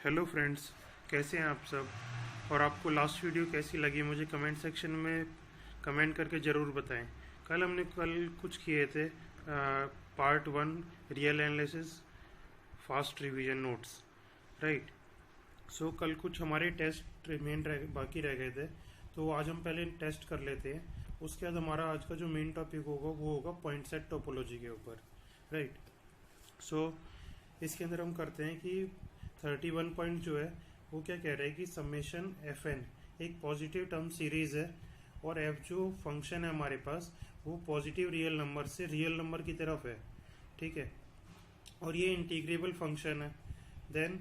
Hello friends, कैसे हैं आप सब। और आपको लास्ट वीडियो कैसी लगी मुझे कमेंट सेक्शन में कमेंट करके ज़रूर बताएं। कल कुछ किए थे part 1 real analysis fast revision notes, right. सो कल कुछ हमारे टेस्ट बाकी रह गए थे, तो आज हम पहले टेस्ट कर लेते हैं। उसके बाद हमारा आज का जो मेन टॉपिक होगा वो होगा पॉइंट सेट टोपोलॉजी के ऊपर, राइट। सो इसके अंदर हम करते हैं कि 31 पॉइंट जो है वो क्या कह रहा है कि समेशन एफ एन एक पॉजिटिव टर्म सीरीज है, और एफ जो फंक्शन है हमारे पास वो पॉजिटिव रियल नंबर से रियल नंबर की तरफ है, ठीक है। और ये इंटीग्रेबल फंक्शन है। देन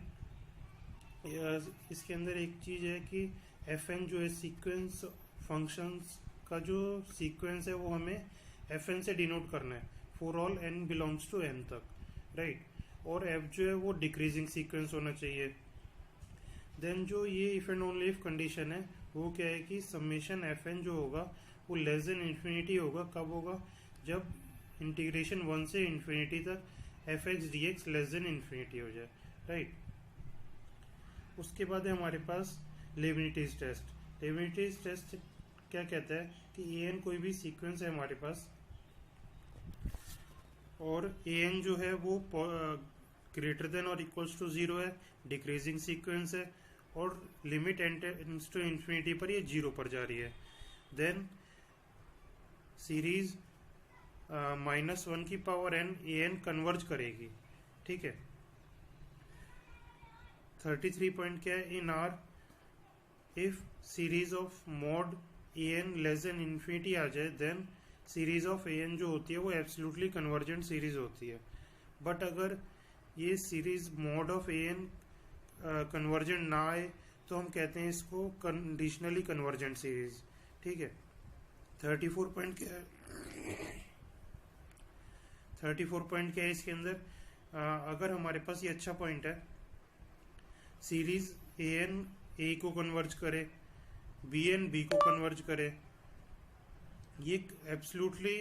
इसके अंदर एक चीज़ है कि एफ एन जो है सीक्वेंस फंक्शंस का जो सीक्वेंस है वो हमें एफ एन से डिनोट करना है for all N belongs to N तक, राइट। और एफ जो है वो डिक्रीजिंग सीक्वेंस होना चाहिए। देन जो ये if and only if condition है वो क्या है कि समेशन एफ एन जो होगा वो लेस देन इन्फिनिटी होगा। कब होगा? जब इंटीग्रेशन 1 से इन्फिनिटी तक F x D x less than infinity हो जाए, राइट। उसके बाद है हमारे पास लेबनिटीज टेस्ट। लेबनिटीज टेस्ट क्या कहता है कि ए एन कोई भी सीक्वेंस है हमारे पास, और ए एन जो है वो ग्रेटर देन और इक्वल्स टू 0 है, डिक्रीजिंग सीक्वेंस है, और लिमिट टेंड्स टू इन्फिनिटी पर ये 0 पर जा रही है। देन सीरीज -1 की power n a n converge करेगी, ठीक है। 33 पॉइंट क्या है? In R if series of mod a n less than infinity आ जाए then series of A n जो होती है वो एब्सोल्युटली कन्वर्जेंट सीरीज होती है। बट अगर ये series mod of A N convergent ना आए तो हम कहते हैं इसको कंडीशनली कन्वर्जेंट सीरीज, ठीक है। 34 पॉइंट क्या है? 34 पॉइंट क्या है इसके अंदर? अगर हमारे पास ये अच्छा पॉइंट है, सीरीज ए एन ए को कन्वर्ज करे, बी एन बी को कन्वर्ज करे, ये एब्सोल्युटली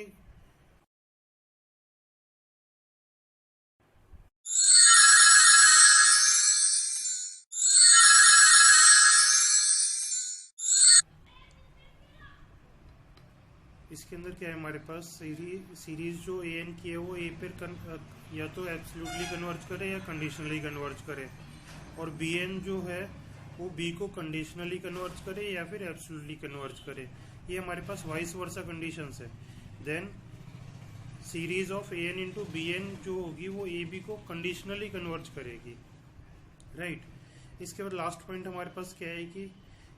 इसके अंदर क्या है हमारे पास सीरीज जो ए एन की है वो ए पर या तो एब्सोल्युटली कन्वर्ज करे या कंडीशनली कन्वर्ज करे, और बी एन जो है वो बी को कंडीशनली कन्वर्ज करे या फिर एब्सोल्युटली कन्वर्ज करे। ये हमारे पास वाइस वर्सा कंडीशंस है। Then series of A N into B N जो होगी वो ए बी को कंडीशनली कन्वर्ज करेगी, राइट। इसके बाद लास्ट पॉइंट हमारे पास क्या है कि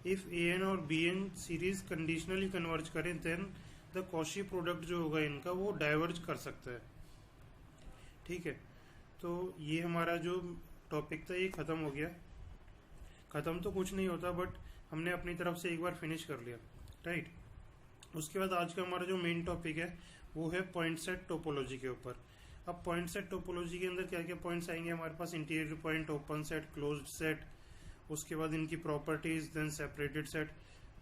इफ ए एन और B N series conditionally converge करें देन द कॉशी प्रोडक्ट जो होगा इनका वो डाइवर्ज कर सकता है, ठीक है। तो ये हमारा जो टॉपिक था ये ख़त्म हो गया। ख़त्म तो कुछ नहीं होता, बट हमने अपनी तरफ से एक बार फिनिश कर लिया, राइट। उसके बाद आज का हमारा जो मेन टॉपिक है वो है पॉइंट सेट टोपोलॉजी के ऊपर। अब पॉइंट सेट टोपोलॉजी के अंदर क्या क्या पॉइंट्स आएंगे हमारे पास? Interior point, open set, closed set, उसके बाद इनकी प्रॉपर्टीज, देन सेपरेटेड सेट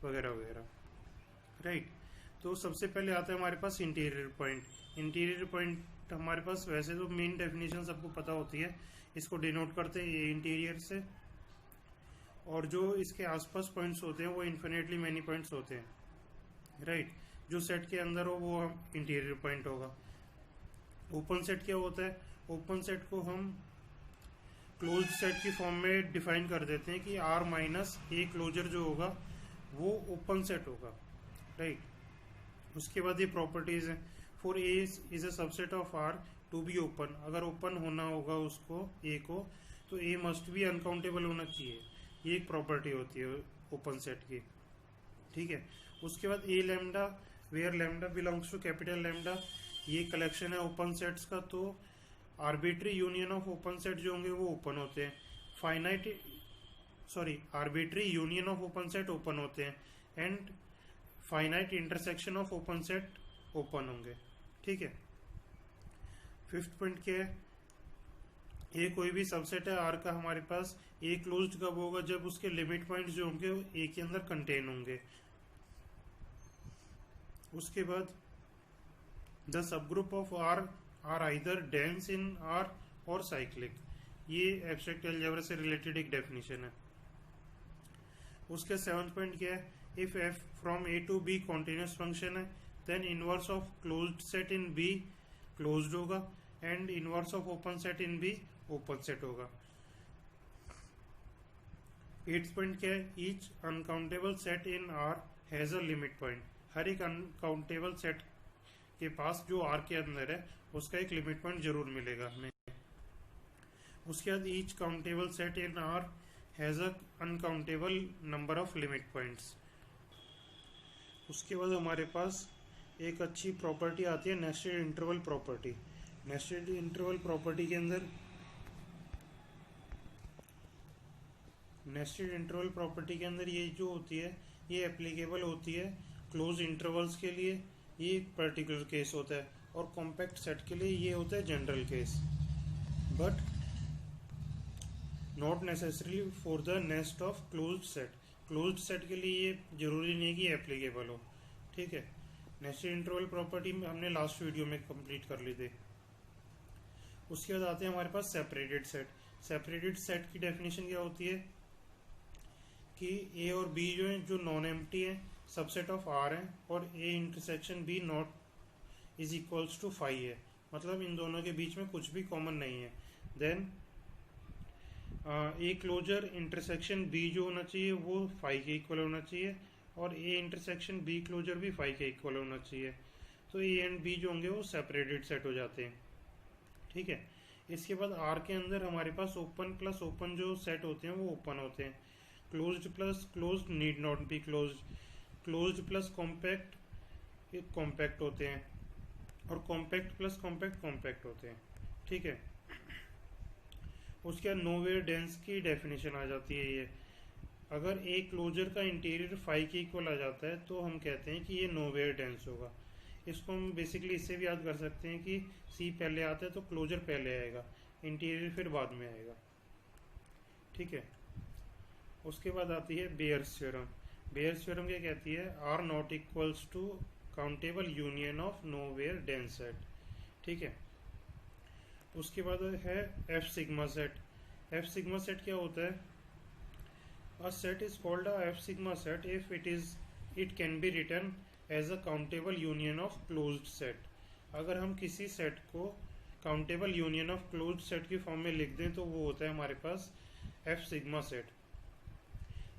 वगैरह वगैरह, राइट। तो सबसे पहले आता है हमारे पास इंटीरियर पॉइंट। इंटीरियर पॉइंट हमारे पास वैसे तो मेन डेफिनेशन सबको पता होती है, इसको डिनोट करते हैं ये इंटीरियर से, और जो इसके आसपास पॉइंट्स होते हैं वो इन्फिनेटली मैनी पॉइंट्स होते हैं, राइट। जो सेट के अंदर हो वो इंटीरियर पॉइंट होगा। ओपन सेट क्या होता है? ओपन सेट को हम क्लोज्ड सेट की फॉर्म में डिफाइन कर देते हैं कि आर माइनस ए क्लोजर जो होगा वो ओपन सेट होगा, राइट। उसके बाद ये प्रॉपर्टीज है, for A is a subset of R to be open. अगर ओपन होना होगा उसको ए को तो ए मस्ट बी अनकाउंटेबल होना चाहिए। ये एक प्रॉपर्टी होती है ओपन सेट की, ठीक है। उसके बाद A lambda where lambda belongs to capital lambda, ये कलेक्शन है ओपन सेट्स का। तो arbitrary union of open set जो होंगे वो ओपन होते हैं। Arbitrary union of open set open होते हैं, and finite intersection of open set open होंगे, ठीक है। फिफ्थ पॉइंट क्या है? ए कोई भी सबसेट है आर का हमारे पास, ए क्लोज्ड कब होगा? जब उसके लिमिट पॉइंट जो होंगे वो ए के अंदर कंटेन होंगे। उसके बाद the subgroup of R R either dense in R और साइक्लिक। ये एब्स्ट्रैक्ट अलजेब्रा से रिलेटेड एक डेफिनेशन है। उसके 7th पॉइंट क्या है, if f from A to B continuous function है then inverse of closed set in B closed होगा and inverse of open set in B open set होगा। 8th point क्या है, each uncountable set in R has a limit point. हर एक uncountable set के पास जो are के अंदर है उसका एक लिमिट पॉइंट जरूर मिलेगा हमें। उसके बाद each countable set in R has a uncountable number of limit points. उसके बाद हमारे पास एक अच्छी प्रॉपर्टी आती है nested interval property. Nested interval property के अंदर ये जो होती है ये एप्लीकेबल होती है क्लोज इंटरवल्स के लिए, ये एक पर्टिकुलर केस होता है, और कॉम्पैक्ट सेट के लिए ये होता है general case, but not necessary for the nest of closed set. Closed set के लिए ये जरूरी नहीं कि एप्लीकेबल हो। ठीक है, नेस्टेड इंटरवल प्रॉपर्टी में हमने लास्ट वीडियो में कंप्लीट कर ली थी। उसके बाद आते हैं हमारे पास सेपरेटेड सेट। सेपरेटेड सेट की डेफिनेशन क्या होती है कि ए और बी जो है जो नॉन एम्प्टी है सबसेट ऑफ आर है और A intersection B not is equals to phi है, मतलब इन दोनों के बीच में कुछ भी कॉमन नहीं है। Then A closure intersection B जो होना चाहिए वो फाई के इक्वल होना चाहिए और ए इंटरसेक्शन बी क्लोजर भी फाई के इक्वल होना चाहिए। तो ए एंड बी जो होंगे वो सेपरेटेड सेट हो जाते हैं। ठीक है, इसके बाद आर के अंदर हमारे पास ओपन प्लस ओपन जो सेट होते हैं वो ओपन होते हैं। Closed plus closed need not be closed, closed plus compact compact होते हैं, और कॉम्पैक्ट प्लस कॉम्पैक्ट कॉम्पैक्ट होते हैं। ठीक है, उसके बाद नोवेयर डेंस की डेफिनेशन आ जाती है ये, अगर ए क्लोजर का इंटीरियर फाई के इक्वल आ जाता है तो हम कहते हैं कि ये नोवेयर डेंस होगा। इसको हम बेसिकली इससे भी याद कर सकते हैं कि सी पहले आता है तो क्लोजर पहले आएगा, इंटीरियर फिर बाद में आएगा। ठीक है, उसके बाद आती है बेयर्स थ्योरम। बेयर्स थ्योरम क्या कहती है, R not equals to countable union of nowhere dense set. ठीक है, उसके बाद है F sigma set. F sigma set क्या होता है, a set is called a F sigma set if it can be written as a countable union of closed set. अगर हम किसी सेट को countable union of closed set की form में लिख दें तो वो होता है हमारे पास F sigma set.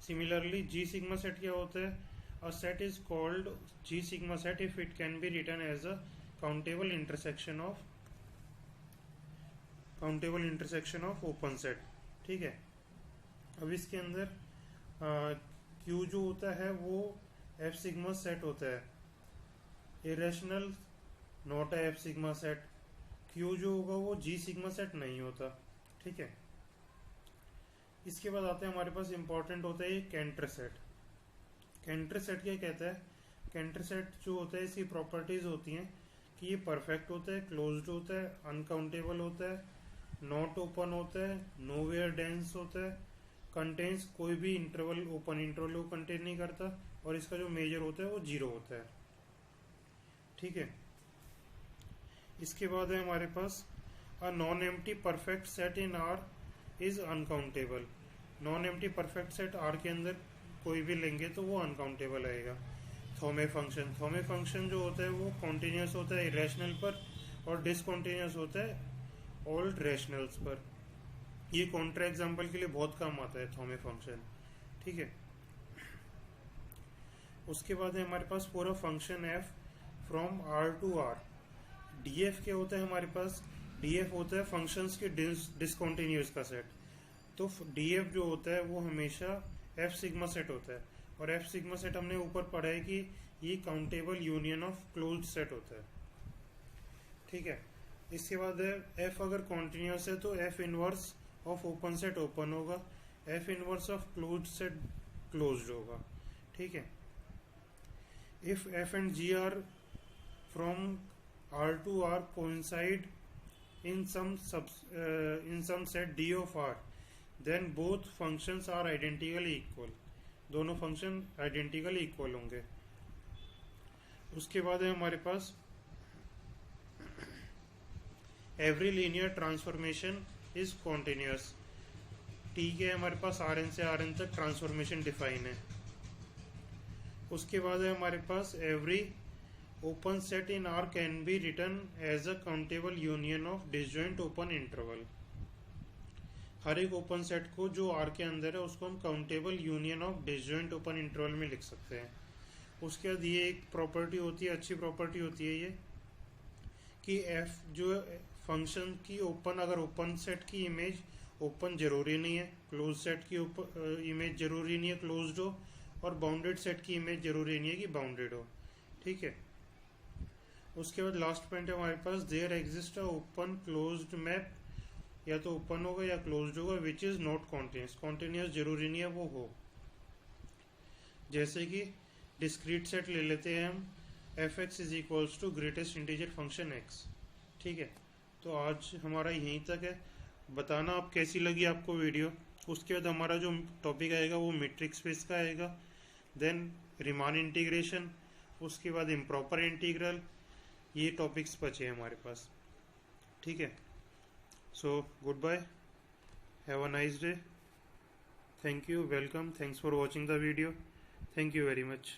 Similarly G sigma set क्या होता है, a set is called G sigma set if it can be written as a countable intersection of open set. ठीक है, अब इसके अंदर क्यू जो होता है वो एफ सिग्मा सेट होता है, इरेशनल नॉट है एफ सिग्मा सेट। क्यू जो होगा वो जी सिग्मा सेट नहीं होता। ठीक है, इसके बाद आते हैं हमारे पास इंपॉर्टेंट होता है कैंटर सेट। कैंटर सेट क्या कहता है, कैंटर सेट जो होता है इसकी प्रॉपर्टीज होती हैं कि ये परफेक्ट होता है, क्लोज्ड होता है, अनकाउंटेबल होता है, नॉट ओपन होता है, नोवेयर डेंस होता है, कंटेन्स कोई भी इंटरवल ओपन इंटरवल को कंटेन नहीं करता, और इसका जो मेजर होता है वो 0 होता है। ठीक है, इसके बाद है हमारे पास a non empty perfect set in R is uncountable. Non empty perfect set R के अंदर कोई भी लेंगे तो वो अनकाउंटेबल आएगा। थोमे फंक्शन जो होता है वो कॉन्टिन्यूस होता है इरेशनल पर और डिसकॉन्टिन्यूस होता है ऑल रेशनल्स पर। ये कॉन्ट्रा एग्जाम्पल के लिए बहुत काम आता है थोमे फंक्शन। ठीक है, उसके बाद है हमारे पास पूरा function F from R to R. DF क्या होता है हमारे पास, डीएफ होता है फंक्शंस के डिसकॉन्टिन्यूस का सेट। तो डीएफ जो होता है वो हमेशा एफ सिग्मा सेट होता है, और एफ सिग्मा सेट हमने ऊपर पढ़ा है कि ये countable union of closed set होता है। ठीक है, इसके बाद है एफ अगर कॉन्टिन्यूस है तो f inverse of open set open होगा, f inverse of closed set closed होगा। ठीक है, if f and g are from R to R coincide in some set D of R, then both functions are identically equal. दोनों function identically equal होंगे। उसके बाद है हमारे पास every linear transformation is continuous. ठीक है, हमारे पास Rn से Rn तक ट्रांसफॉर्मेशन डिफाइन है। उसके बाद है हमारे पास every open set in R can be written as a countable union of disjoint open interval. हर एक ओपन सेट को जो R के अंदर है उसको हम countable union of disjoint open interval में लिख सकते हैं। उसके बाद ये एक प्रॉपर्टी होती है, अच्छी प्रॉपर्टी होती है ये, कि f जो फंक्शन की ओपन, अगर ओपन सेट की इमेज ओपन जरूरी नहीं है, क्लोज सेट की इमेज जरूरी नहीं है क्लोज्ड हो, और बाउंडेड सेट की इमेज जरूरी नहीं है कि बाउंडेड हो। ठीक है। उसके बाद लास्ट पॉइंट है हमारे पास, there exist a open closed map, या तो ओपन होगा या क्लोज्ड होगा, which is not continuous. Continuous जरूरी नहीं है वो हो। जैसे कि डिस्क्रीट सेट ले लेते हैं हम, F X is equals to greatest integer function X. ठीक है, तो आज हमारा यहीं तक है। बताना आप कैसी लगी आपको वीडियो। उसके बाद हमारा जो टॉपिक आएगा वो मीट्रिक स्पेस का आएगा, देन रिमान इंटीग्रेशन, उसके बाद इम्प्रॉपर इंटीग्रल। ये टॉपिक्स बचे हैं हमारे पास। ठीक है, so goodbye, have a nice day, thank you, welcome, thanks for watching the video, thank you very much.